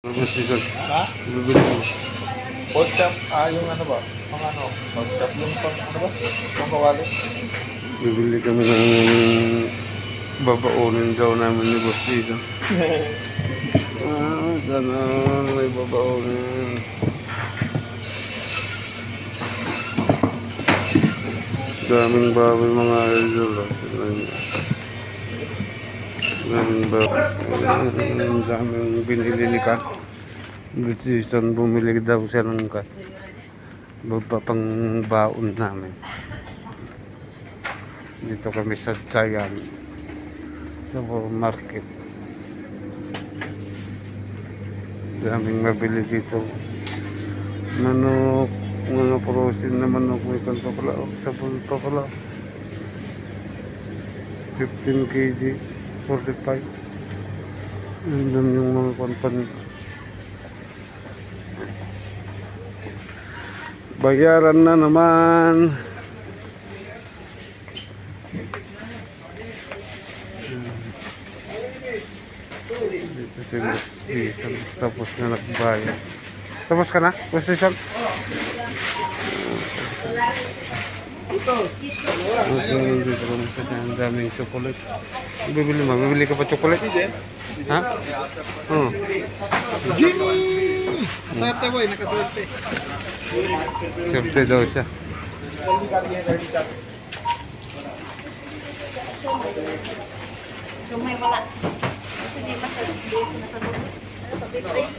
Masisag. Ha? Bibili mo. Pork chop, yung ano ba? Pang ano? Pork chop, yung pang ano ba? Pang kawali. Bibili kami ng babaunin daw namin ni Boss dito. Sana may babaunin. Daming baboy mga idol. Daming baboy. Daming binili ni Kat. Decision bumili daw siya ng Kat. Pang baon namin. Dito kami sa Giant Supermarket. Daming mabili dito. Manok, mga prosin na manok, may kanto pala, sabon pa pala. 15 kg, 45. Nandun yung mga kontan. Bayaran na naman. Dito si Jason, tapos na nagbayad. Tapos ka na? Position? Okay, dito kami sa daming chocolate. Bibili mo? Bibili ka pa chocolate? Ha? Oo. Jimmy! Masarte boy, nakasarte. Siyempre daw siya. So may wala. Kasi di ba sa nasagot? Ano to, big drinks?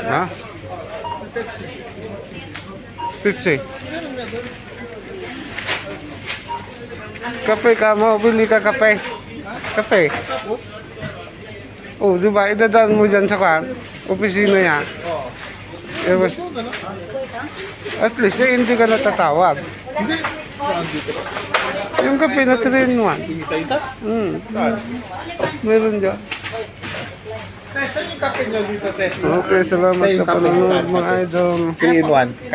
Ha? Pepsi. Kape ka mo, bili ka kape. Kape. Oh, di ba? Idadaan mo dyan sa opisina niya. Eh, at least hindi ka natatawag. Hindi. Saan dito? Yung kape na 3-in-1. Isa-isa? Saan? Meron dyan. Saan yung kape nyo dito, Tess? Okay, salamat sa panonood mga idol. 3-in-1.